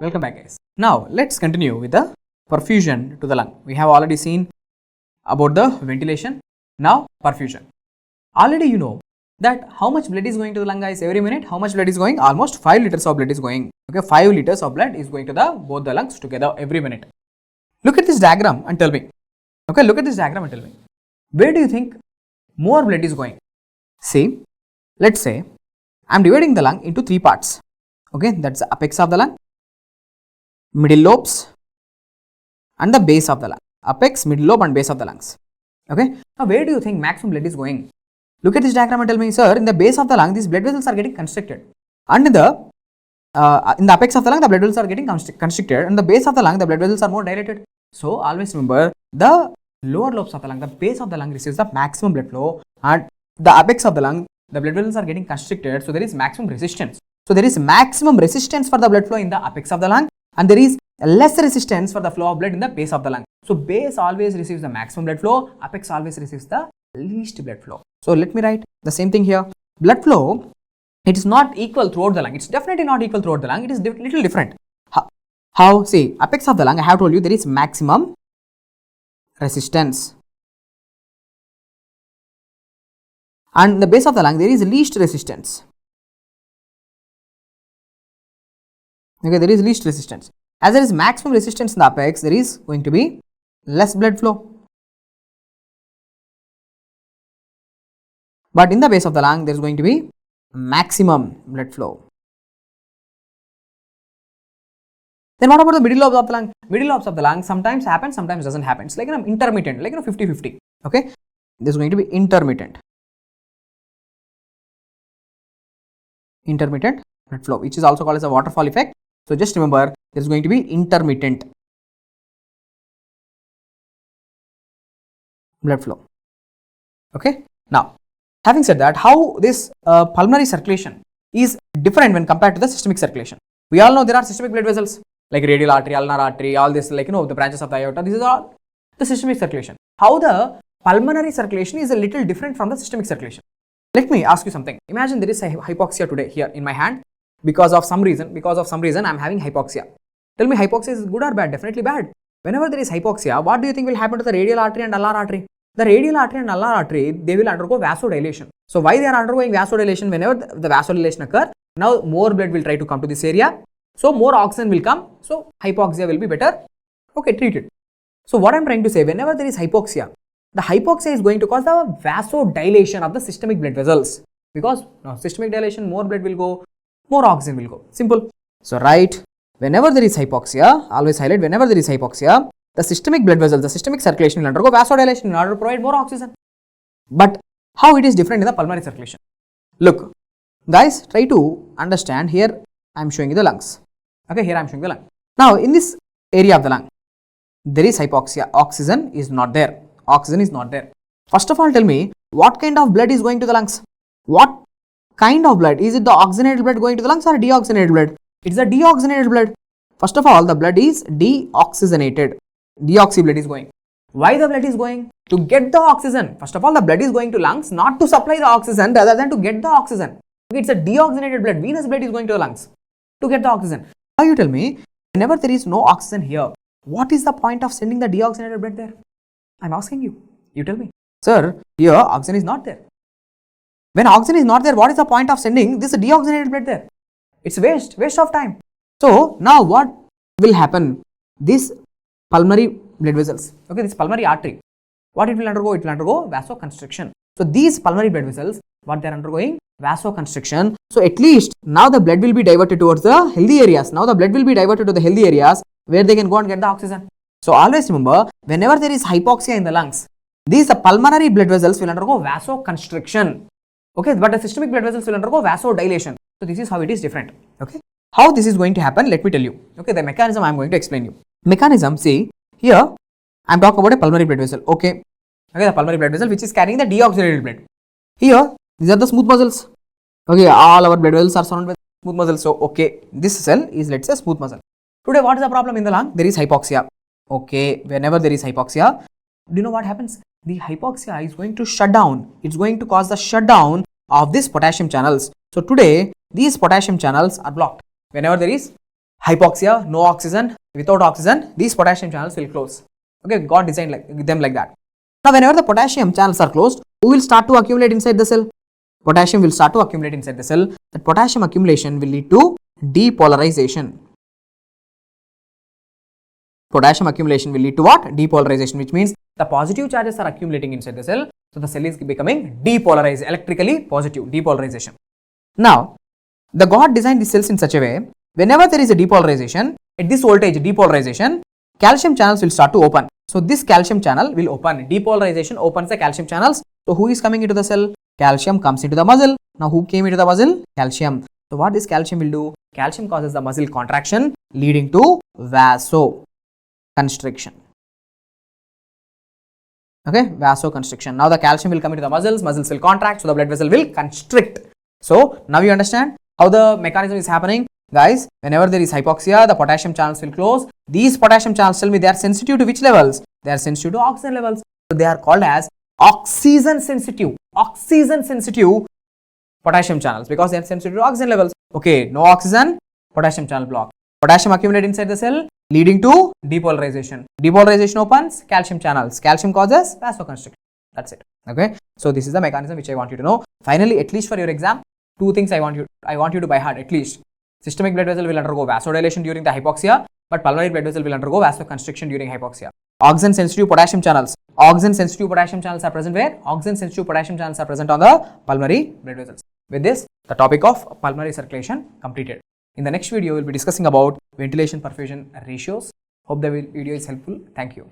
Welcome back, guys. Now let's continue with the perfusion to the lung. We have already seen about the ventilation. Now perfusion. Already you know that how much blood is going to the lung, guys, every minute. How much blood is going? Almost 5 liters of blood is going. Okay, 5 liters of blood is going to the both the lungs together every minute. Look at this diagram and tell me. Okay, look at this diagram and tell me. Where do you think more blood is going? See, let's say I am dividing the lung into 3 parts. Okay, that's the apex of the lung, middle lobes and the base of the lung. Apex, middle lobe and base of the lungs. Okay, now where do you think maximum blood is going? Look at this diagram and tell me, sir, in the base of the lung these blood vessels are getting constricted, and in the apex of the lung the blood vessels are getting constricted, and the base of the lung the blood vessels are more dilated. So always remember, the lower lobes of the lung, the base of the lung receives the maximum blood flow, and the apex of the lung the blood vessels are getting constricted, so there is maximum resistance. So there is maximum resistance for the blood flow in the apex of the lung, and there is less resistance for the flow of blood in the base of the lung. So base always receives the maximum blood flow, apex always receives the least blood flow. So let me write the same thing here. Blood flow, it is not equal throughout the lung. It's definitely not equal throughout the lung. It is little different. How? See, apex of the lung, I have told you there is maximum resistance, and the base of the lung there is least resistance. Okay, there is least resistance. As there is maximum resistance in the apex, there is going to be less blood flow. But in the base of the lung, there is going to be maximum blood flow. Then what about the middle lobes of the lung? Middle lobes of the lung sometimes happens, sometimes doesn't happen. It's like intermittent, like 50-50. Okay, this is going to be intermittent blood flow, which is also called as a waterfall effect. So just remember, there is going to be intermittent blood flow. Okay, now having said that, how this pulmonary circulation is different when compared to the systemic circulation? We all know there are systemic blood vessels like radial artery, ulnar artery, all this, like the branches of the aorta. This is all the systemic circulation. How the pulmonary circulation is a little different from the systemic circulation. Let me ask you something. Imagine there is a hypoxia today here in my hand. Because of some reason I am having hypoxia. Tell me, hypoxia is good or bad? Definitely bad. Whenever there is hypoxia, what do you think will happen to the radial artery and ulnar artery? The radial artery and ulnar artery, they will undergo vasodilation. So why they are undergoing vasodilation? Whenever the vasodilation occur, now more blood will try to come to this area. So more oxygen will come. So hypoxia will be better. Okay, treated. So what I am trying to say, whenever there is hypoxia, the hypoxia is going to cause the vasodilation of the systemic blood vessels. Because now systemic dilation, more blood will go, more oxygen will go. Simple. So write, whenever there is hypoxia, always highlight, whenever there is hypoxia, the systemic blood vessels, the systemic circulation will undergo vasodilation in order to provide more oxygen. But how it is different in the pulmonary circulation? Look, guys, try to understand. Here I am showing you the lungs. Okay, here I am showing the lung. Now in this area of the lung, there is hypoxia. Oxygen is not there. Oxygen is not there. First of all, tell me, what kind of blood is going to the lungs? What kind of blood? Is it the oxygenated blood going to the lungs or deoxygenated blood? It's the deoxygenated blood. First of all, the blood is deoxygenated. Deoxy blood is going. Why the blood is going? To get the oxygen. First of all, the blood is going to lungs not to supply the oxygen rather than to get the oxygen. It's a deoxygenated blood. Venous blood is going to the lungs to get the oxygen. Now you tell me, whenever there is no oxygen here, what is the point of sending the deoxygenated blood there? I'm asking you. You tell me. Sir, here oxygen is not there. When oxygen is not there, what is the point of sending this deoxygenated blood there? It's waste of time. So now what will happen? This pulmonary blood vessels, okay, this pulmonary artery, what it will undergo? It will undergo vasoconstriction. So these pulmonary blood vessels, what they are undergoing? Vasoconstriction. So at least now the blood will be diverted towards the healthy areas. Now the blood will be diverted to the healthy areas where they can go and get the oxygen. So always remember, whenever there is hypoxia in the lungs, these pulmonary blood vessels will undergo vasoconstriction. Okay, but the systemic blood vessels will undergo vasodilation. So this is how it is different. Okay, how this is going to happen, let me tell you. Okay, the mechanism I am going to explain you. Mechanism, see, here I am talking about a pulmonary blood vessel. Okay, the pulmonary blood vessel which is carrying the deoxygenated blood. Here, these are the smooth muscles. Okay, all our blood vessels are surrounded by smooth muscles. So, okay, this cell is, let's say, smooth muscle. Today, what is the problem in the lung? There is hypoxia. Okay, whenever there is hypoxia, do you know what happens? The hypoxia is going to shut down. It's going to cause the shutdown of these potassium channels. So today, these potassium channels are blocked. Whenever there is hypoxia, no oxygen, without oxygen, these potassium channels will close. Okay, God designed them like that. Now, whenever the potassium channels are closed, who will start to accumulate inside the cell? Potassium will start to accumulate inside the cell. That potassium accumulation will lead to depolarization. Potassium accumulation will lead to what? Depolarization, which means the positive charges are accumulating inside the cell. So, the cell is becoming depolarized, electrically positive, depolarization. Now, the God designed the cells in such a way, whenever there is a depolarization, at this voltage depolarization, calcium channels will start to open. So, this calcium channel will open. Depolarization opens the calcium channels. So, who is coming into the cell? Calcium comes into the muscle. Now, who came into the muscle? Calcium. So, what this calcium will do? Calcium causes the muscle contraction leading to vasoconstriction. Okay, vasoconstriction. Now, the calcium will come into the muscles will contract, so the blood vessel will constrict. So, now you understand how the mechanism is happening. Guys, whenever there is hypoxia, the potassium channels will close. These potassium channels, tell me, they are sensitive to which levels? They are sensitive to oxygen levels. So, they are called as oxygen sensitive potassium channels because they are sensitive to oxygen levels. Okay, no oxygen, potassium channel block. Potassium accumulate inside the cell leading to depolarization. Depolarization opens calcium channels. Calcium causes vasoconstriction. That's it. Okay. So, this is the mechanism which I want you to know. Finally, at least for your exam, two things I want you to by heart at least. Systemic blood vessel will undergo vasodilation during the hypoxia, but pulmonary blood vessel will undergo vasoconstriction during hypoxia. Oxygen sensitive potassium channels. Oxygen sensitive potassium channels are present where? Oxygen sensitive potassium channels are present on the pulmonary blood vessels. With this, the topic of pulmonary circulation completed. In the next video, we will be discussing about ventilation perfusion ratios. Hope the video is helpful. Thank you.